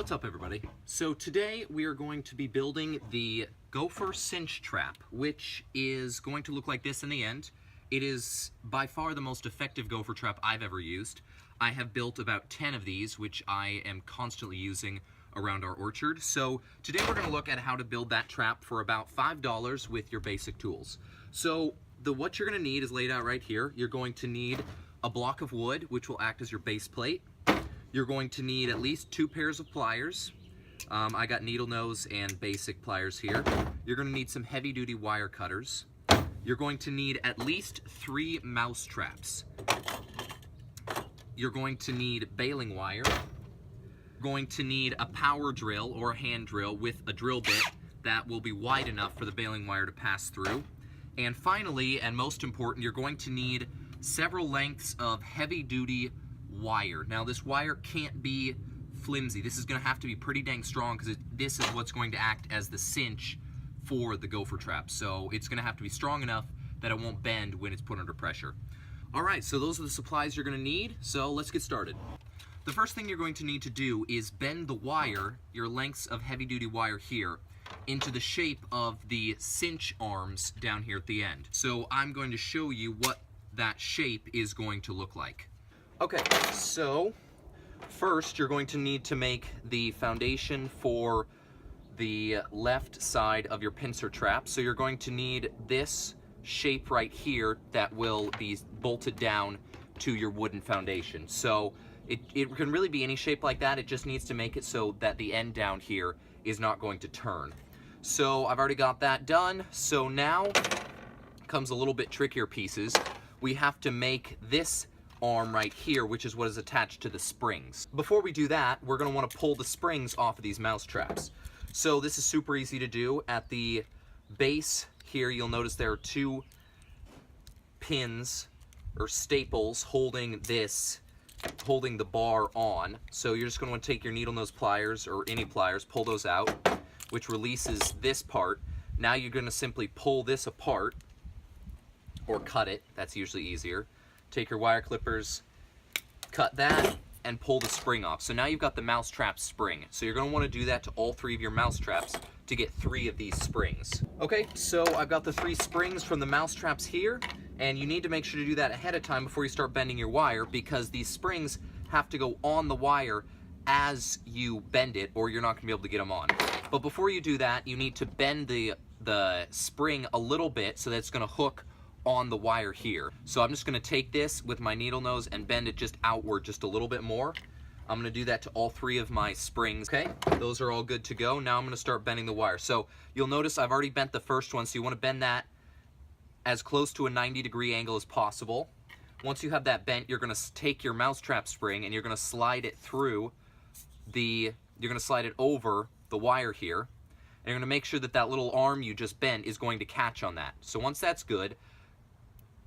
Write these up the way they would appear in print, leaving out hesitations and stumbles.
What's up, everybody? So today we are going to be building the Gopher cinch trap, which is going to look like this in the end. It is by far the most effective gopher trap I've ever used. I have built about 10 of these, which I am constantly using around our orchard. So today we're going to look at how to build that trap for about $5 with your basic tools. So what you're going to need is laid out right here. You're going to need a block of wood, which will act as your base plate. You're going to need at least 2 pairs of pliers. I got needle nose and basic pliers here. You're going to need some heavy duty wire cutters. You're going to need at least 3 mouse traps. You're going to need baling wire. You're going to need a power drill or a hand drill with a drill bit that will be wide enough for the baling wire to pass through. And finally, and most important, you're going to need several lengths of heavy duty wire. Now this wire can't be flimsy. This is going to have to be pretty dang strong because this is what's going to act as the cinch for the gopher trap. So it's going to have to be strong enough that it won't bend when it's put under pressure. Alright, so those are the supplies you're going to need, so let's get started. The first thing you're going to need to do is bend the wire, your lengths of heavy duty wire here, into the shape of the cinch arms down here at the end. So I'm going to show you what that shape is going to look like. Okay, so first you're going to need to make the foundation for the left side of your pincer trap. So you're going to need this shape right here that will be bolted down to your wooden foundation. So it can really be any shape like that. It just needs to make it so that the end down here is not going to turn. So I've already got that done. So now comes a little bit trickier pieces. We have to make this arm right here, which is what is attached to the springs. Before we do that, we're going to want to pull the springs off of these mouse traps. So this is super easy to do. At the base here, you'll notice there are 2 pins or staples holding the bar on. So you're just going to want to take your needle nose pliers or any pliers, pull those out, which releases this part. Now you're going to simply pull this apart or cut it. That's usually easier. Take your wire clippers, cut that, and pull the spring off. So now you've got the mouse trap spring. So you're going to want to do that to all 3 of your mouse traps to get 3 of these springs. Okay, so I've got the 3 springs from the mouse traps here, and you need to make sure to do that ahead of time before you start bending your wire, because these springs have to go on the wire as you bend it, or you're not going to be able to get them on. But before you do that, you need to bend the spring a little bit so that it's going to hook on the wire here. So I'm just going to take this with my needle nose and bend it just outward just a little bit more. I'm going to do that to all 3 of my springs. Okay, those are all good to go. Now I'm going to start bending the wire. So you'll notice I've already bent the first one, so you want to bend that as close to a 90-degree angle as possible. Once you have that bent, you're going to take your mouse trap spring and you're going to slide it through you're going to slide it over the wire here. And you're going to make sure that that little arm you just bent is going to catch on that. So once that's good,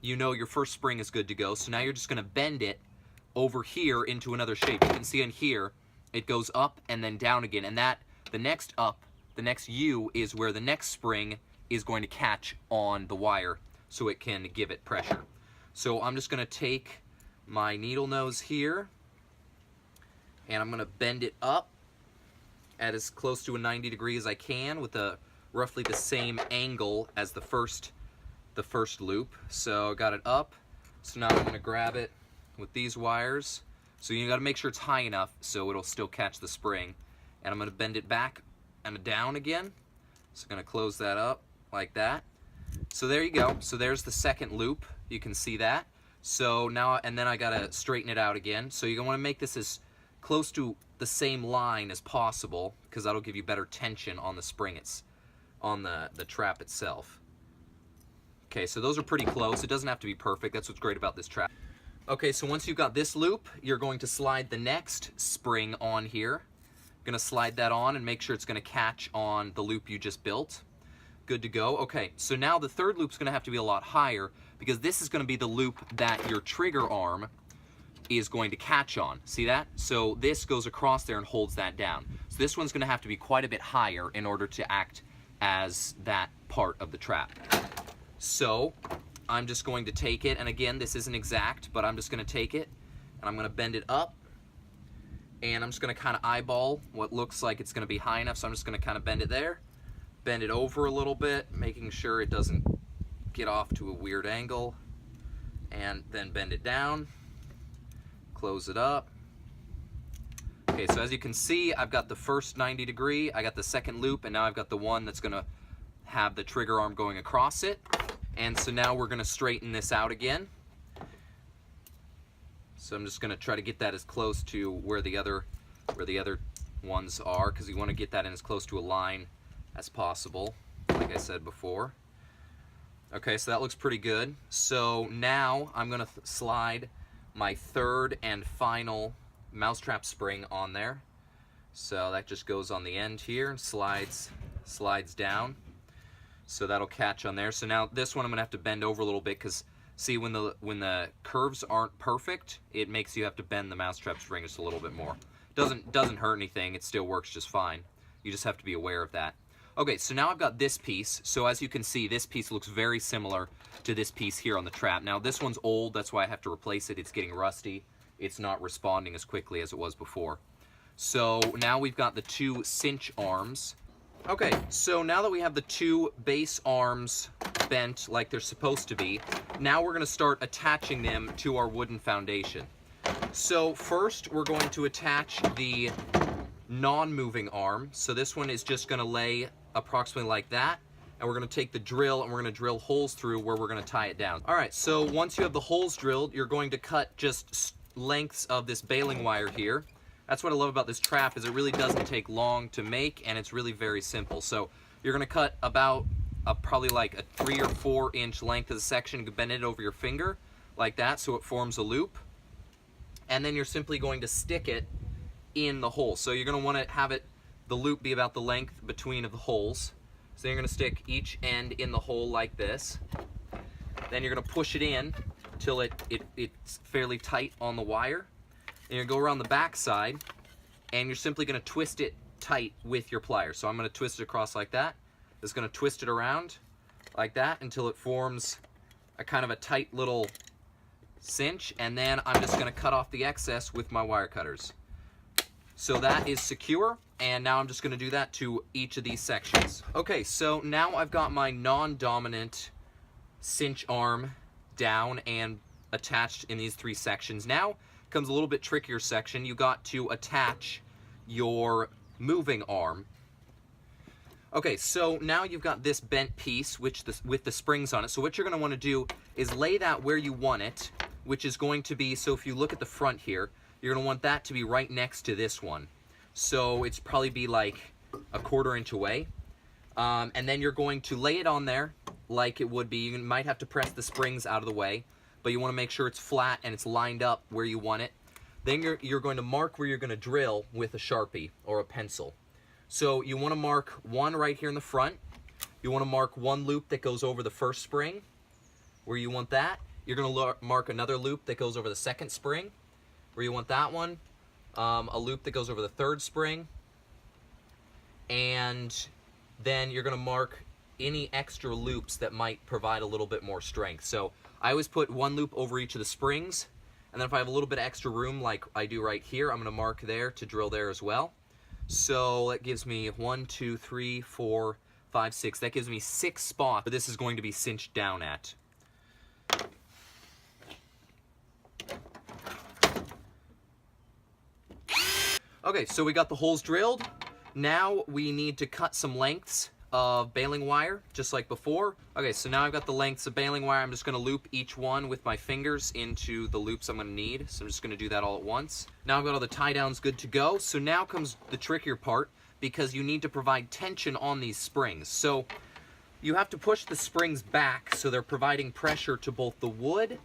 you know your first spring is good to go. So now you're just going to bend it over here into another shape. You can see in here, it goes up and then down again. And the next U is where the next spring is going to catch on the wire so it can give it pressure. So I'm just going to take my needle nose here and I'm going to bend it up at as close to a 90 degree as I can with roughly the same angle as the first loop. So I got it up. So now I'm going to grab it with these wires. So you got to make sure it's high enough so it'll still catch the spring. And I'm going to bend it back and down again. So I'm going to close that up like that. So there you go. So there's the second loop. You can see that. So now, and then I got to straighten it out again. So you're going to want to make this as close to the same line as possible because that'll give you better tension on the spring, on the trap itself. Okay, so those are pretty close. It doesn't have to be perfect. That's what's great about this trap. Okay, so once you've got this loop, you're going to slide the next spring on here. You're going to slide that on and make sure it's going to catch on the loop you just built. Good to go. Okay, so now the third loop's going to have to be a lot higher because this is going to be the loop that your trigger arm is going to catch on. See that? So this goes across there and holds that down. So this one's going to have to be quite a bit higher in order to act as that part of the trap. So I'm just going to take it, and again, this isn't exact, but I'm just going to take it and I'm going to bend it up And I'm just going to kind of eyeball what looks like it's going to be high enough, so I'm just going to kind of bend it there, bend it over a little bit, making sure it doesn't get off to a weird angle, and then bend it down, close it up. Okay, so as you can see, I've got the first 90 degree, I got the second loop, and now I've got the one that's going to have the trigger arm going across it. And so now we're going to straighten this out again. So I'm just going to try to get that as close to where the other ones are, because you want to get that in as close to a line as possible, like I said before. Okay, so that looks pretty good. So now I'm going to slide my third and final mousetrap spring on there. So that just goes on the end here and slides down. So that'll catch on there. So now this one I'm going to have to bend over a little bit, because see, when the curves aren't perfect, it makes you have to bend the mousetrap spring just a little bit more. Doesn't hurt anything. It still works just fine. You just have to be aware of that. Okay, so now I've got this piece. So as you can see, this piece looks very similar to this piece here on the trap. Now this one's old, that's why I have to replace it. It's getting rusty. It's not responding as quickly as it was before. So now we've got the two cinch arms. Okay, so now that we have the two base arms bent like they're supposed to be, now we're going to start attaching them to our wooden foundation. So first we're going to attach the non-moving arm. So this one is just going to lay approximately like that, and we're going to take the drill and we're going to drill holes through where we're going to tie it down. Alright, so once you have the holes drilled, you're going to cut just lengths of this baling wire here. That's what I love about this trap, is it really doesn't take long to make, and it's really very simple. So you're going to cut about probably like a 3 or 4 inch length of the section. You can bend it over your finger like that so it forms a loop. And then you're simply going to stick it in the hole. So you're going to want to have the loop be about the length between of the holes. So you're going to stick each end in the hole like this. Then you're going to push it in till it's fairly tight on the wire. And you're going to go around the back side, and you're simply going to twist it tight with your pliers. So I'm going to twist it across like that. It's going to twist it around like that until it forms a kind of a tight little cinch, and then I'm just going to cut off the excess with my wire cutters. So that is secure, and now I'm just going to do that to each of these sections. Okay, so now I've got my non-dominant cinch arm down and attached in these 3 sections. Now comes a little bit trickier section. You got to attach your moving arm. Okay, so now you've got this bent piece with the springs on it. So what you're going to want to do is lay that where you want it, which is going to be, so if you look at the front here, you're going to want that to be right next to this one. So it's probably be like a 1/4 inch away. And then you're going to lay it on there like it would be. You might have to press the springs out of the way, but you want to make sure it's flat and it's lined up where you want it. Then you're going to mark where you're going to drill with a Sharpie or a pencil. So you want to mark one right here in the front. You want to mark one loop that goes over the first spring where you want that. You're going to mark another loop that goes over the second spring where you want that one. A loop that goes over the third spring. And then you're going to mark any extra loops that might provide a little bit more strength. So I always put one loop over each of the springs, and then if I have a little bit of extra room like I do right here, I'm going to mark there to drill there as well. So that gives me 1, 2, 3, 4, 5, 6. That gives me 6 spots, but this is going to be cinched down at. Okay, so we got the holes drilled. Now we need to cut some lengths of baling wire, just like before. Okay, so now I've got the lengths of baling wire. I'm just going to loop each one with my fingers into the loops I'm going to need. So I'm just going to do that all at once. Now I've got all the tie downs good to go. So now comes the trickier part, because you need to provide tension on these springs. So you have to push the springs back so they're providing pressure to both the wood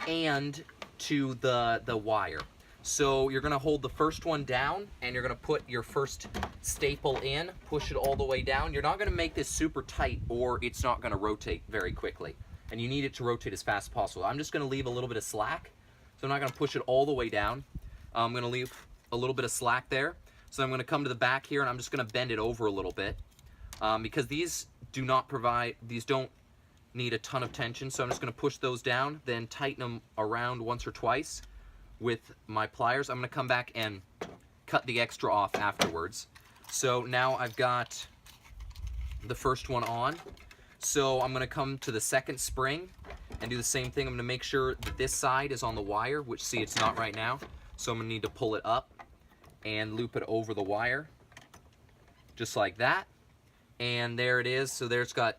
and to the wire. So you're going to hold the first one down, and you're going to put your first staple in, push it all the way down. You're not going to make this super tight, or it's not going to rotate very quickly. And you need it to rotate as fast as possible. I'm just going to leave a little bit of slack. So I'm not going to push it all the way down. I'm going to leave a little bit of slack there. So I'm going to come to the back here, and I'm just going to bend it over a little bit. Because these don't need a ton of tension. So I'm just going to push those down, then tighten them around once or twice with my pliers. I'm going to come back and cut the extra off afterwards. So now I've got the first one on. So I'm going to come to the second spring and do the same thing. I'm going to make sure that this side is on the wire, which, see, it's not right now. So I'm going to need to pull it up and loop it over the wire, just like that. And there it is. So there it's got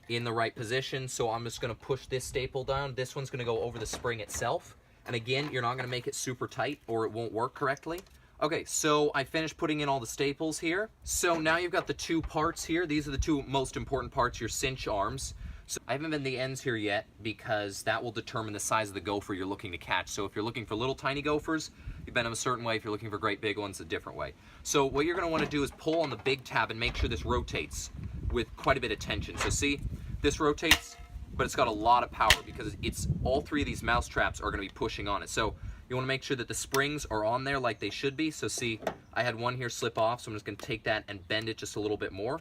in the right position. So I'm just going to push this staple down. This one's going to go over the spring itself. And again, you're not going to make it super tight or it won't work correctly. Okay, so I finished putting in all the staples here. So now you've got the two parts here. These are the two most important parts, your cinch arms. So I haven't been the ends here yet because that will determine the size of the gopher you're looking to catch. So if you're looking for little tiny gophers, you bend them a certain way. If you're looking for great big ones, a different way. So what you're going to want to do is pull on the big tab and make sure this rotates with quite a bit of tension. So see, this rotates, but it's got a lot of power because it's all three of these mouse traps are going to be pushing on it. So you want to make sure that the springs are on there like they should be. So see, I had one here slip off, so I'm just going to take that and bend it just a little bit more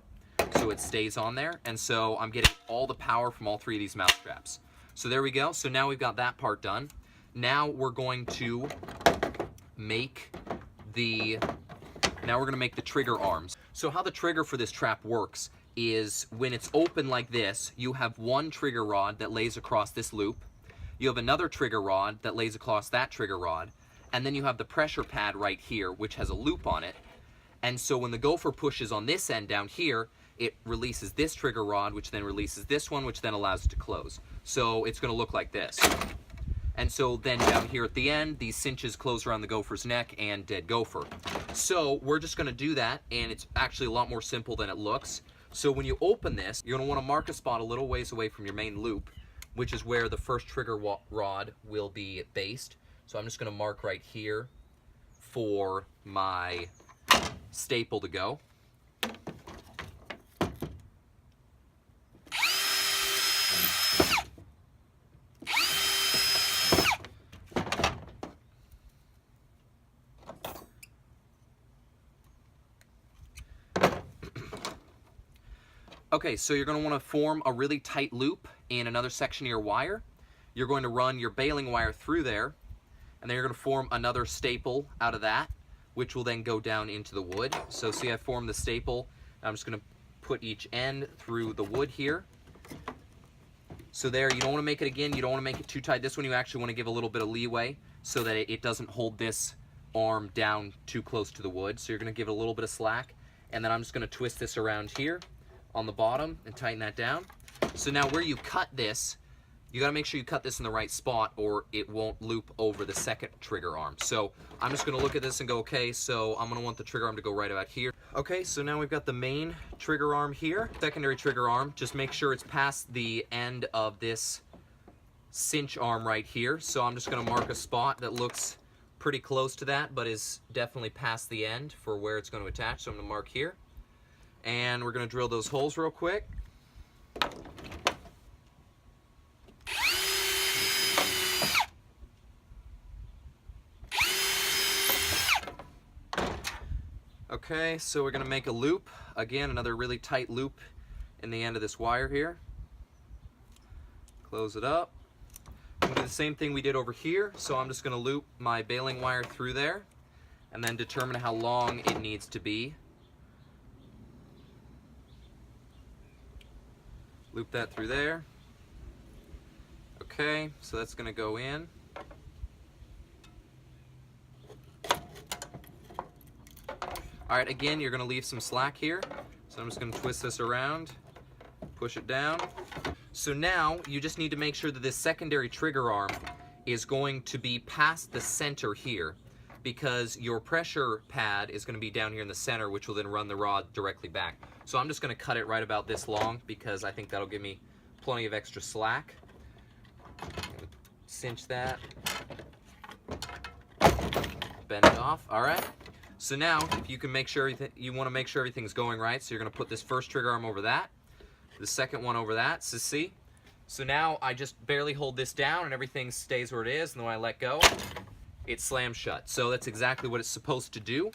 so it stays on there. And so I'm getting all the power from all three of these mouse traps. So there we go. So now we've got that part done. Now we're going to make the trigger arms. So how the trigger for this trap works is when it's open like this, you have one trigger rod that lays across this loop. You have another trigger rod that lays across that trigger rod, and then you have the pressure pad right here, which has a loop on it. And so when the gopher pushes on this end down here, it releases this trigger rod, which then releases this one, which then allows it to close. So it's going to look like this. And so then down here at the end, these cinches close around the gopher's neck and dead gopher. So we're just going to do that, and it's actually a lot more simple than it looks. So when you open this, you're going to want to mark a spot a little ways away from your main loop, which is where the first trigger rod will be based. So I'm just going to mark right here for my staple to go. Okay, so you're going to want to form a really tight loop in another section of your wire. You're going to run your baling wire through there, and then you're going to form another staple out of that, which will then go down into the wood. So see, I formed the staple. I'm just going to put each end through the wood here. So there, you don't want to make it, again, you don't want to make it too tight. This one you actually want to give a little bit of leeway so that it doesn't hold this arm down too close to the wood. So you're going to give it a little bit of slack, and then I'm just going to twist this around here on the bottom and tighten that down. So now where you cut this, you got to make sure you cut this in the right spot or it won't loop over the second trigger arm. So I'm just going to look at this and go, okay, so I'm going to want the trigger arm to go right about here. Okay, so now we've got the main trigger arm here. Secondary trigger arm, just make sure it's past the end of this cinch arm right here. So I'm just going to mark a spot that looks pretty close to that, but is definitely past the end for where it's going to attach. So I'm going to mark here. And we're going to drill those holes real quick. Okay, so we're going to make a loop. Again, another really tight loop in the end of this wire here. Close it up. I'm going to do the same thing we did over here. So I'm just going to loop my baling wire through there and then determine how long it needs to be. Loop that through there. Okay, so that's going to go in. Alright, again, you're going to leave some slack here. So I'm just going to twist this around, push it down. So now you just need to make sure that this secondary trigger arm is going to be past the center here, because your pressure pad is going to be down here in the center, which will then run the rod directly back. So I'm just going to cut it right about this long because I think that'll give me plenty of extra slack. Cinch that. Bend it off. All right. So now, if you can make sure you want to make sure everything's going right, so you're going to put this first trigger arm over that, the second one over that. So see? So now I just barely hold this down and everything stays where it is, and then when I let go, it slams shut. So that's exactly what it's supposed to do.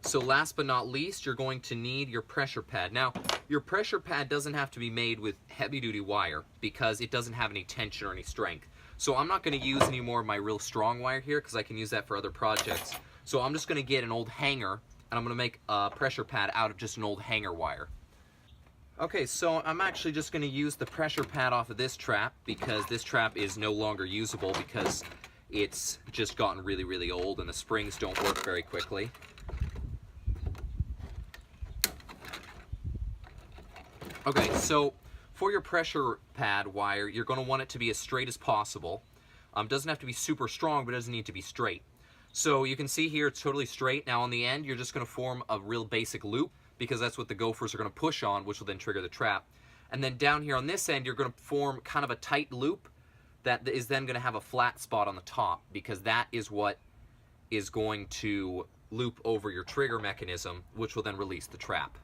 So last but not least, you're going to need your pressure pad. Now, your pressure pad doesn't have to be made with heavy-duty wire because it doesn't have any tension or any strength. So I'm not going to use any more of my real strong wire here because I can use that for other projects. So I'm just going to get an old hanger, and I'm going to make a pressure pad out of just an old hanger wire. Okay, so I'm actually just going to use the pressure pad off of this trap because this trap is no longer usable because it's just gotten really, really old and the springs don't work very quickly. Okay, so for your pressure pad wire, you're going to want it to be as straight as possible. Doesn't have to be super strong, but it doesn't need to be straight. So you can see here it's totally straight. Now on the end, you're just going to form a real basic loop because that's what the gophers are going to push on, which will then trigger the trap. And then down here on this end, you're going to form kind of a tight loop that is then going to have a flat spot on the top because that is what is going to loop over your trigger mechanism, which will then release the trap.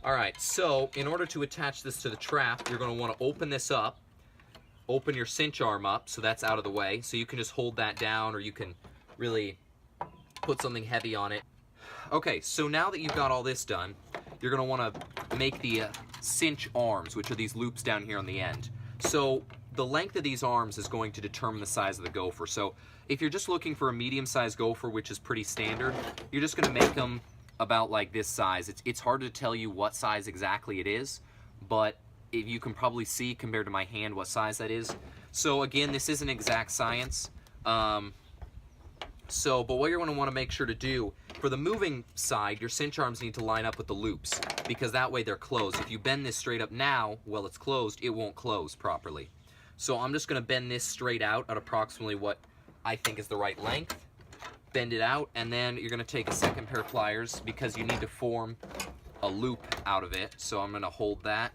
Alright, so in order to attach this to the trap, you're going to want to open this up, open your cinch arm up so that's out of the way. So you can just hold that down or you can really put something heavy on it. Okay, so now that you've got all this done, you're going to want to make the cinch arms, which are these loops down here on the end. So the length of these arms is going to determine the size of the gopher. So if you're just looking for a medium-sized gopher, which is pretty standard, you're just going to make them about like this size. It's hard to tell you what size exactly it is, but if you can probably see compared to my hand what size that is. So again, this isn't exact science. But what you're going to want to make sure to do, for the moving side, your cinch arms need to line up with the loops, because that way they're closed. If you bend this straight up now, while it's closed, it won't close properly. So I'm just going to bend this straight out at approximately what I think is the right length. Bend it out, and then you're going to take a second pair of pliers, because you need to form a loop out of it. So I'm going to hold that,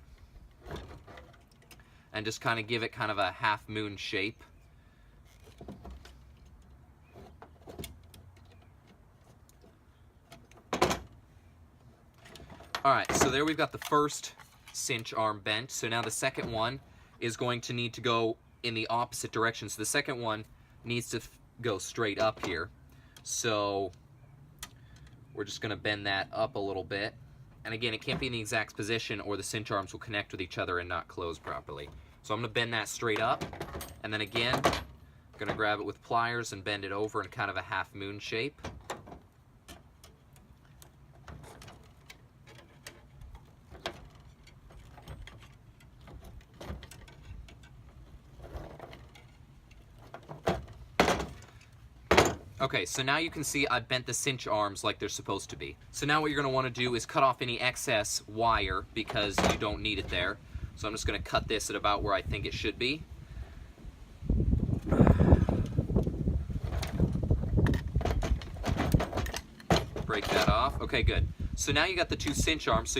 and just kind of give it kind of a half moon shape. Alright, so there we've got the first cinch arm bent. So now the second one is going to need to go in the opposite direction. So the second one needs to go straight up here. So we're just going to bend that up a little bit. And again, it can't be in the exact position or the cinch arms will connect with each other and not close properly. So I'm going to bend that straight up. And then again, I'm going to grab it with pliers and bend it over in kind of a half moon shape. Okay, so now you can see I've bent the cinch arms like they're supposed to be. So now what you're going to want to do is cut off any excess wire because you don't need it there. So I'm just going to cut this at about where I think it should be. Break that off. Okay, good. So now you got the two cinch arms.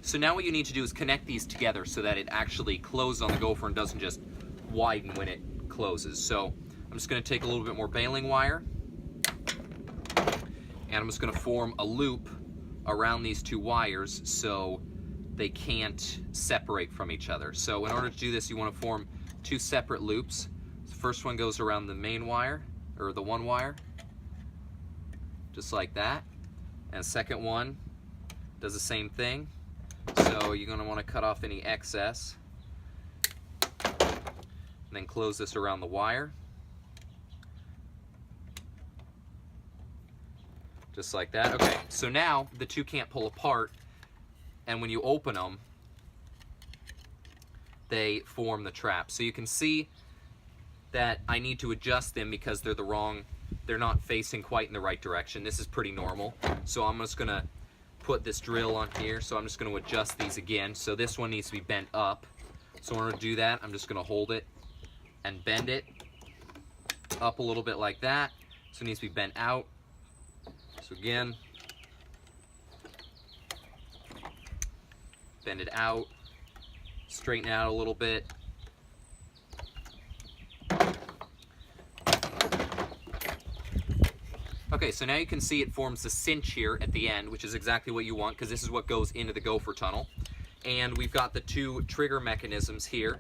So now what you need to do is connect these together so that it actually closes on the gopher and doesn't just widen when it closes. So I'm just going to take a little bit more baling wire, and I'm just going to form a loop around these two wires so they can't separate from each other. So in order to do this, you want to form two separate loops. The first one goes around the main wire, or the one wire, just like that. And the second one does the same thing. So you're going to want to cut off any excess, and then close this around the wire. Just like that. Okay, so now the two can't pull apart, and when you open them, they form the trap. So you can see that I need to adjust them because they're not facing quite in the right direction. This is pretty normal. So I'm just gonna put this drill on here. So I'm just gonna adjust these again. So this one needs to be bent up. So in order to do that, I'm just gonna hold it and bend it up a little bit like that. So it needs to be bent out. So again, bend it out, straighten it out a little bit. Okay, so now you can see it forms the cinch here at the end, which is exactly what you want because this is what goes into the gopher tunnel. And we've got the two trigger mechanisms here.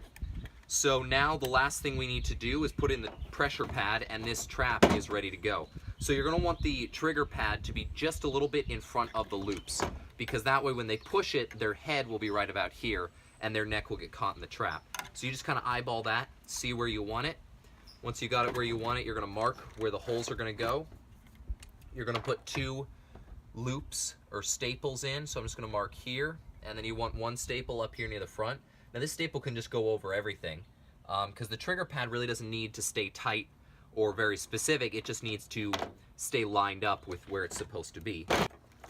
So now the last thing we need to do is put in the pressure pad, and this trap is ready to go. So you're going to want the trigger pad to be just a little bit in front of the loops, because that way when they push it, their head will be right about here, and their neck will get caught in the trap. So you just kind of eyeball that, see where you want it, Once you got it where you want it, you're going to mark where the holes are going to go. You're going to put 2 loops or staples in, so I'm just going to mark here, and then you want 1 staple up here near the front. Now this staple can just go over everything, because the trigger pad really doesn't need to stay tight or very specific, it just needs to stay lined up with where it's supposed to be.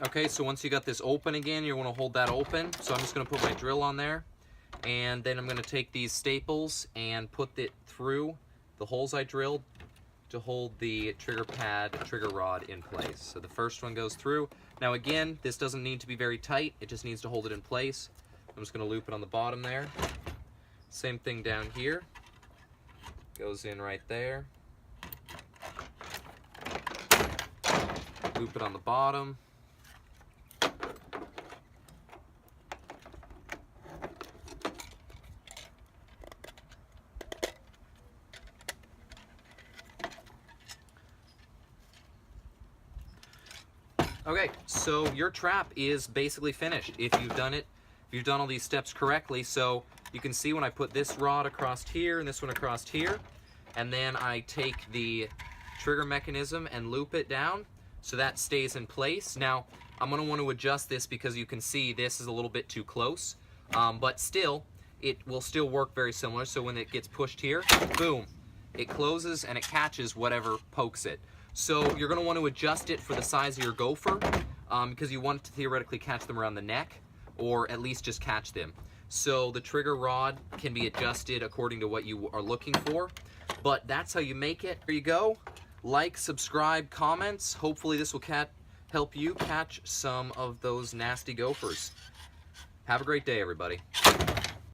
Okay, so once you got this open again, you want to hold that open, so I'm just going to put my drill on there, and then I'm going to take these staples and put it through the holes I drilled to hold the trigger pad, trigger rod in place. So the first one goes through. Now again, this doesn't need to be very tight, it just needs to hold it in place. I'm just going to loop it on the bottom there. Same thing down here. Goes in right there. Loop it on the bottom. Okay, so your trap is basically finished if you've done it, if you've done all these steps correctly. So you can see when I put this rod across here and this one across here, and then I take the trigger mechanism and loop it down so that stays in place. Now I'm going to want to adjust this because you can see this is a little bit too close, but still it will still work very similar. So when it gets pushed here, boom, it closes and it catches whatever pokes it. So you're going to want to adjust it for the size of your gopher, because you want to theoretically catch them around the neck, or at least just catch them. So the trigger rod can be adjusted according to what you are looking for, but that's how you make it. There you go. Like, subscribe, comments. Hopefully this will help you catch some of those nasty gophers. Have a great day, everybody.